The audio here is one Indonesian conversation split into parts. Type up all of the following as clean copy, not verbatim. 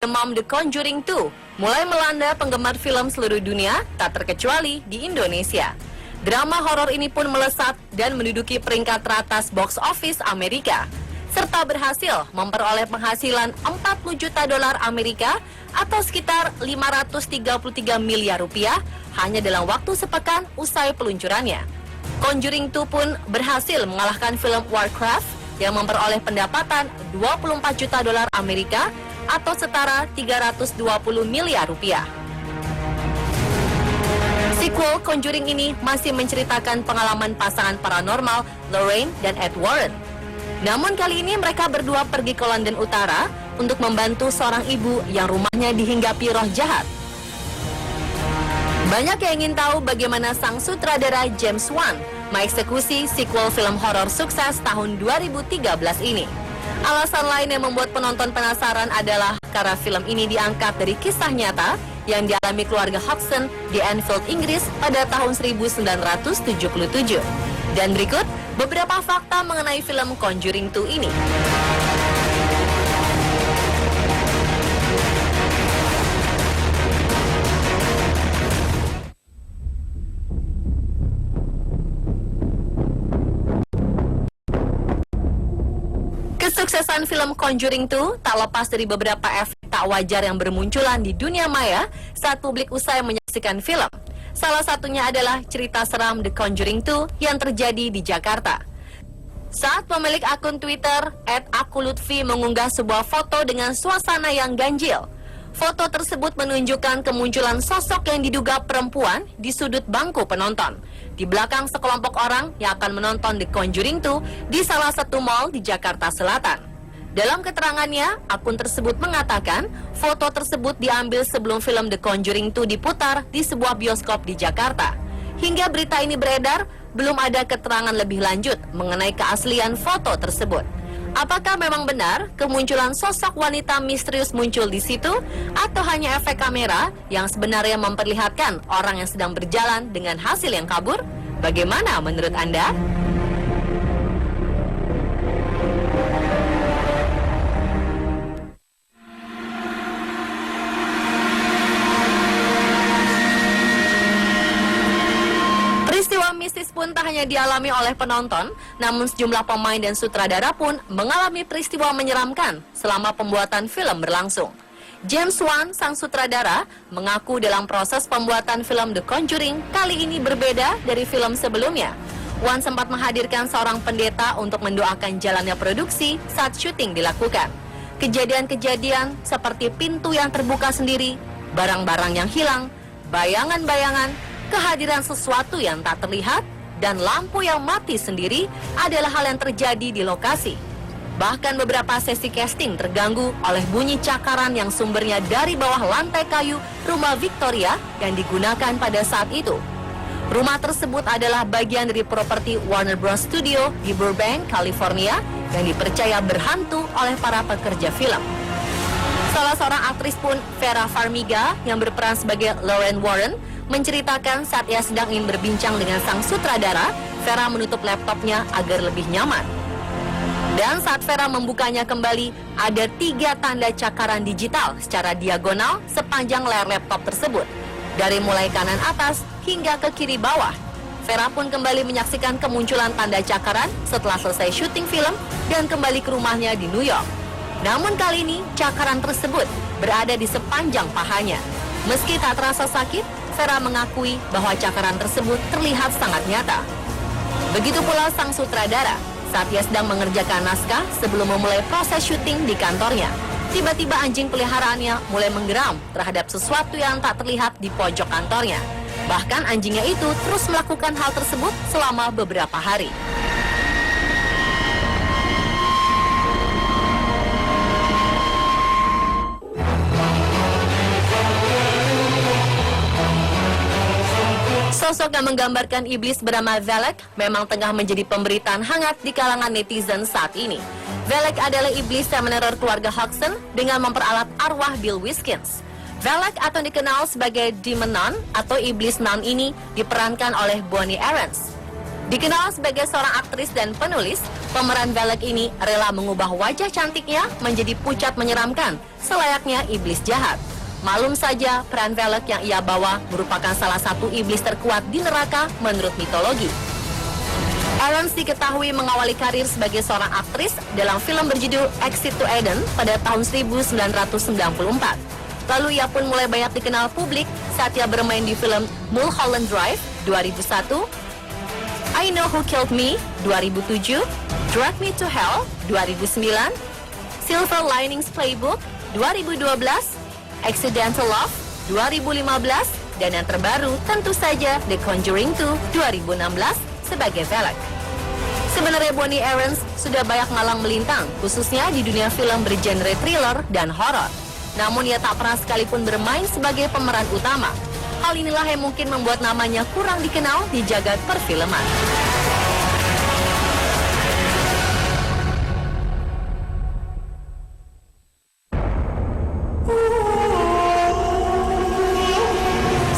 Demam The Conjuring 2 mulai melanda penggemar film seluruh dunia, tak terkecuali di Indonesia. Drama horor ini pun melesat dan menduduki peringkat teratas box office Amerika, serta berhasil memperoleh penghasilan 40 juta dolar Amerika atau sekitar 533 miliar rupiah hanya dalam waktu sepekan usai peluncurannya. Conjuring 2 pun berhasil mengalahkan film Warcraft yang memperoleh pendapatan 24 juta dolar Amerika atau setara 320 miliar rupiah. Sequel Conjuring ini masih menceritakan pengalaman pasangan paranormal Lorraine dan Ed Warren. Namun kali ini mereka berdua pergi ke London Utara untuk membantu seorang ibu yang rumahnya dihinggapi roh jahat. Banyak yang ingin tahu bagaimana sang sutradara James Wan mengeksekusi sequel film horor sukses tahun 2013 ini. Alasan lain yang membuat penonton penasaran adalah karena film ini diangkat dari kisah nyata yang dialami keluarga Hodgson di Enfield, Inggris pada tahun 1977. Dan berikut beberapa fakta mengenai film Conjuring 2 ini. Kesuksesan film Conjuring 2 tak lepas dari beberapa efek tak wajar yang bermunculan di dunia maya saat publik usai menyaksikan film. Salah satunya adalah cerita seram The Conjuring 2 yang terjadi di Jakarta. Saat pemilik akun Twitter @akulutfi mengunggah sebuah foto dengan suasana yang ganjil. Foto tersebut menunjukkan kemunculan sosok yang diduga perempuan di sudut bangku penonton, di belakang sekelompok orang yang akan menonton The Conjuring 2 di salah satu mall di Jakarta Selatan. Dalam keterangannya, akun tersebut mengatakan foto tersebut diambil sebelum film The Conjuring 2 diputar di sebuah bioskop di Jakarta. Hingga berita ini beredar, belum ada keterangan lebih lanjut mengenai keaslian foto tersebut. Apakah memang benar kemunculan sosok wanita misterius muncul di situ, atau hanya efek kamera yang sebenarnya memperlihatkan orang yang sedang berjalan dengan hasil yang kabur? Bagaimana menurut Anda? Peristiwa mistis pun tak hanya dialami oleh penonton, namun sejumlah pemain dan sutradara pun mengalami peristiwa menyeramkan selama pembuatan film berlangsung. James Wan, sang sutradara, mengaku dalam proses pembuatan film The Conjuring kali ini berbeda dari film sebelumnya. Wan sempat menghadirkan seorang pendeta untuk mendoakan jalannya produksi saat syuting dilakukan. Kejadian-kejadian seperti pintu yang terbuka sendiri, barang-barang yang hilang, bayangan-bayangan, kehadiran sesuatu yang tak terlihat, dan lampu yang mati sendiri adalah hal yang terjadi di lokasi. Bahkan beberapa sesi casting terganggu oleh bunyi cakaran yang sumbernya dari bawah lantai kayu rumah Victoria yang digunakan pada saat itu. Rumah tersebut adalah bagian dari properti Warner Bros. Studio di Burbank, California, yang dipercaya berhantu oleh para pekerja film. Salah seorang aktris pun, Vera Farmiga, yang berperan sebagai Lorraine Warren, menceritakan saat ia sedang ingin berbincang dengan sang sutradara, Vera menutup laptopnya agar lebih nyaman. Dan saat Vera membukanya kembali, ada 3 tanda cakaran digital secara diagonal sepanjang layar laptop tersebut, dari mulai kanan atas hingga ke kiri bawah. Vera pun kembali menyaksikan kemunculan tanda cakaran setelah selesai syuting film dan kembali ke rumahnya di New York. Namun kali ini, cakaran tersebut berada di sepanjang pahanya. Meski tak terasa sakit, Vera mengakui bahwa cakaran tersebut terlihat sangat nyata. Begitu pula sang sutradara, saat ia sedang mengerjakan naskah sebelum memulai proses syuting di kantornya. Tiba-tiba anjing peliharaannya mulai menggeram terhadap sesuatu yang tak terlihat di pojok kantornya. Bahkan anjingnya itu terus melakukan hal tersebut selama beberapa hari. Sosok yang menggambarkan iblis bernama Valak memang tengah menjadi pemberitaan hangat di kalangan netizen saat ini. Valak adalah iblis yang meneror keluarga Hodgson dengan memperalat arwah Bill Wiskins. Valak atau dikenal sebagai Demon Nun atau iblis nun ini diperankan oleh Bonnie Aarons. Dikenal sebagai seorang aktris dan penulis, pemeran Valak ini rela mengubah wajah cantiknya menjadi pucat menyeramkan, selayaknya iblis jahat. Malum saja, peran Valak yang ia bawa merupakan salah satu iblis terkuat di neraka menurut mitologi. Aarons diketahui mengawali karir sebagai seorang aktris dalam film berjudul Exit to Eden pada tahun 1994. Lalu ia pun mulai banyak dikenal publik saat ia bermain di film Mulholland Drive 2001, I Know Who Killed Me 2007, Drag Me to Hell 2009, Silver Linings Playbook 2012, Accidental Love 2015, dan yang terbaru tentu saja The Conjuring 2 2016 sebagai Valak. Sebenarnya Bonnie Aarons sudah banyak ngalang melintang, khususnya di dunia film bergenre thriller dan horor. Namun ia tak pernah sekalipun bermain sebagai pemeran utama. Hal inilah yang mungkin membuat namanya kurang dikenal di jagat perfilman.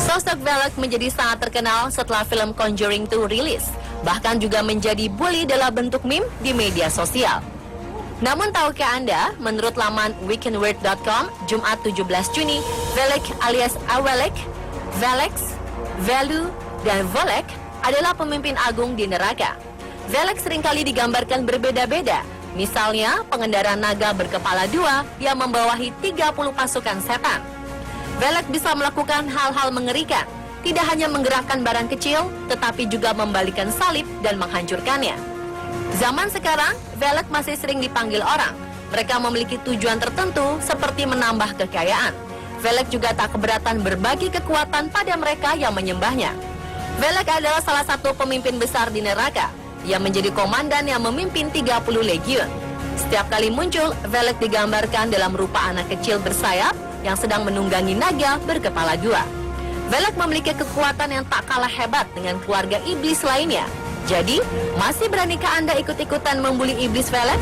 Sosok Valak menjadi sangat terkenal setelah film Conjuring 2 rilis, bahkan juga menjadi bully dalam bentuk meme di media sosial. Namun tahukah Anda, menurut laman weekendword.com, Jumat 17 Juni, Valak alias Awalek, Valex, Velu, dan Volek adalah pemimpin agung di neraka. Valak seringkali digambarkan berbeda-beda, misalnya pengendara naga berkepala dua yang membawahi 30 pasukan setan. Valak bisa melakukan hal-hal mengerikan, tidak hanya menggerakkan barang kecil, tetapi juga membalikan salib dan menghancurkannya. Zaman sekarang, Valak masih sering dipanggil orang. Mereka memiliki tujuan tertentu seperti menambah kekayaan. Valak juga tak keberatan berbagi kekuatan pada mereka yang menyembahnya. Valak adalah salah satu pemimpin besar di neraka. Ia menjadi komandan yang memimpin 30 legiun. Setiap kali muncul, Valak digambarkan dalam rupa anak kecil bersayap yang sedang menunggangi naga berkepala dua. Valak memiliki kekuatan yang tak kalah hebat dengan keluarga iblis lainnya. Jadi, masih beranikah Anda ikut-ikutan membuli iblis Valak?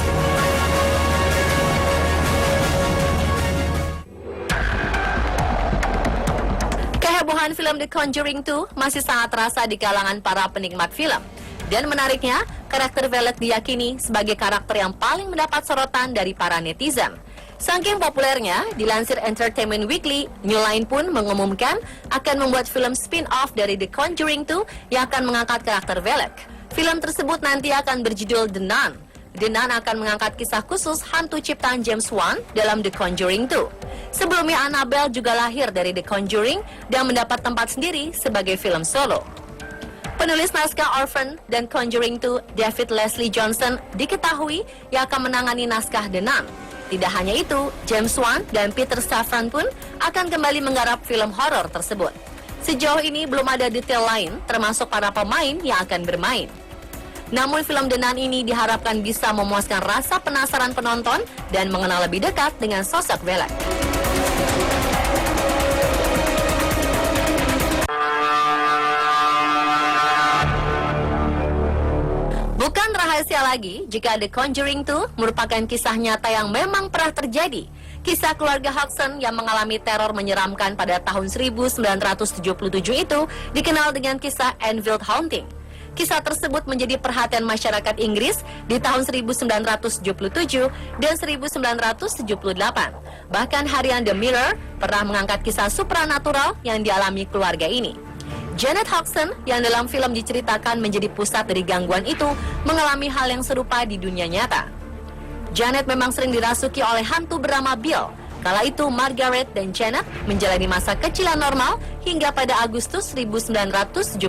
Kehebohan film The Conjuring 2 masih sangat terasa di kalangan para penikmat film. Dan menariknya, karakter Valak diyakini sebagai karakter yang paling mendapat sorotan dari para netizen. Saking populernya, dilansir Entertainment Weekly, New Line pun mengumumkan akan membuat film spin-off dari The Conjuring 2 yang akan mengangkat karakter Valak. Film tersebut nanti akan berjudul The Nun. The Nun akan mengangkat kisah khusus hantu ciptaan James Wan dalam The Conjuring 2. Sebelumnya Annabelle juga lahir dari The Conjuring dan mendapat tempat sendiri sebagai film solo. Penulis naskah Orphan dan Conjuring 2, David Leslie Johnson, diketahui yang akan menangani naskah The Nun. Tidak hanya itu, James Wan dan Peter Safran pun akan kembali menggarap film horor tersebut. Sejauh ini belum ada detail lain, termasuk para pemain yang akan bermain. Namun film The Nun ini diharapkan bisa memuaskan rasa penasaran penonton dan mengenal lebih dekat dengan sosok Valak. Bukan rahasia lagi jika The Conjuring 2 merupakan kisah nyata yang memang pernah terjadi. Kisah keluarga Hodgson yang mengalami teror menyeramkan pada tahun 1977 itu dikenal dengan kisah Enfield Haunting. Kisah tersebut menjadi perhatian masyarakat Inggris di tahun 1977 dan 1978. Bahkan harian The Mirror pernah mengangkat kisah supranatural yang dialami keluarga ini. Janet Hodgson yang dalam film diceritakan menjadi pusat dari gangguan itu mengalami hal yang serupa di dunia nyata. Janet memang sering dirasuki oleh hantu bernama Bill. Kala itu Margaret dan Janet menjalani masa kecilan normal hingga pada Agustus 1977.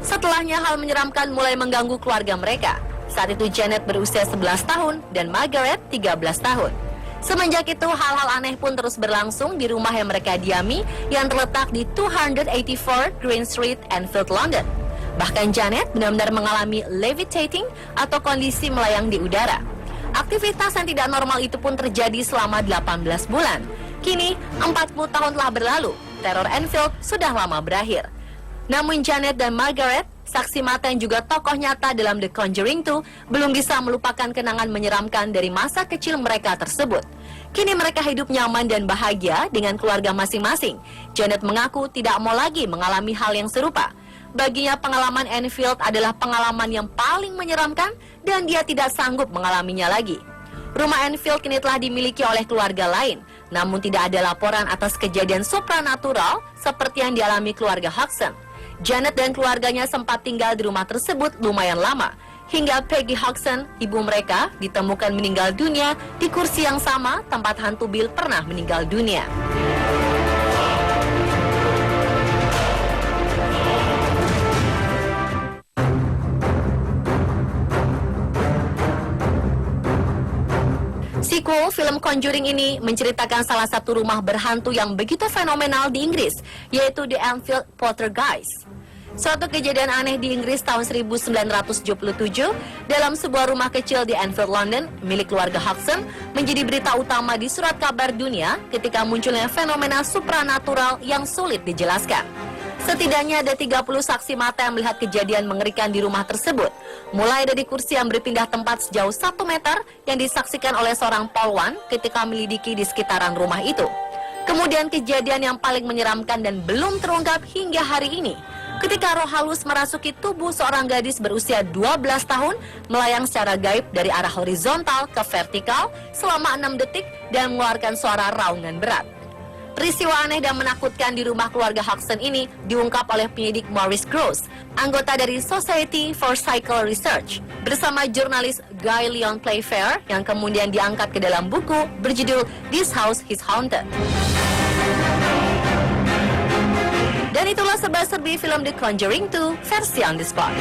Setelahnya hal menyeramkan mulai mengganggu keluarga mereka. Saat itu Janet berusia 11 tahun dan Margaret 13 tahun. Semenjak itu, hal-hal aneh pun terus berlangsung di rumah yang mereka diami yang terletak di 284 Green Street, Enfield, London. Bahkan Janet benar-benar mengalami levitating atau kondisi melayang di udara. Aktivitas yang tidak normal itu pun terjadi selama 18 bulan. Kini, 40 tahun telah berlalu, teror Enfield sudah lama berakhir. Namun Janet dan Margaret, saksi mata yang juga tokoh nyata dalam The Conjuring 2, belum bisa melupakan kenangan menyeramkan dari masa kecil mereka tersebut. Kini mereka hidup nyaman dan bahagia dengan keluarga masing-masing. Janet mengaku tidak mau lagi mengalami hal yang serupa. Baginya pengalaman Enfield adalah pengalaman yang paling menyeramkan dan dia tidak sanggup mengalaminya lagi. Rumah Enfield kini telah dimiliki oleh keluarga lain, namun tidak ada laporan atas kejadian supranatural seperti yang dialami keluarga Hodgson. Janet dan keluarganya sempat tinggal di rumah tersebut lumayan lama, hingga Peggy Hodgson, ibu mereka, ditemukan meninggal dunia di kursi yang sama tempat hantu Bill pernah meninggal dunia. Sequel film Conjuring ini menceritakan salah satu rumah berhantu yang begitu fenomenal di Inggris, yaitu The Enfield Poltergeist. Suatu kejadian aneh di Inggris tahun 1977 dalam sebuah rumah kecil di Enfield, London, milik keluarga Hodgson, menjadi berita utama di surat kabar dunia ketika munculnya fenomena supranatural yang sulit dijelaskan. Setidaknya ada 30 saksi mata yang melihat kejadian mengerikan di rumah tersebut, mulai dari kursi yang berpindah tempat sejauh 1 meter yang disaksikan oleh seorang polwan ketika melidiki di sekitaran rumah itu. Kemudian kejadian yang paling menyeramkan dan belum terungkap hingga hari ini, ketika roh halus merasuki tubuh seorang gadis berusia 12 tahun melayang secara gaib dari arah horizontal ke vertikal selama 6 detik dan mengeluarkan suara raungan berat. Peristiwa aneh dan menakutkan di rumah keluarga Hodgson ini diungkap oleh penyidik Maurice Gross, anggota dari Society for Psychical Research, bersama jurnalis Guy Leon Playfair yang kemudian diangkat ke dalam buku berjudul This House is Haunted. Dan itulah serba-serbi film The Conjuring 2 versi on the spot.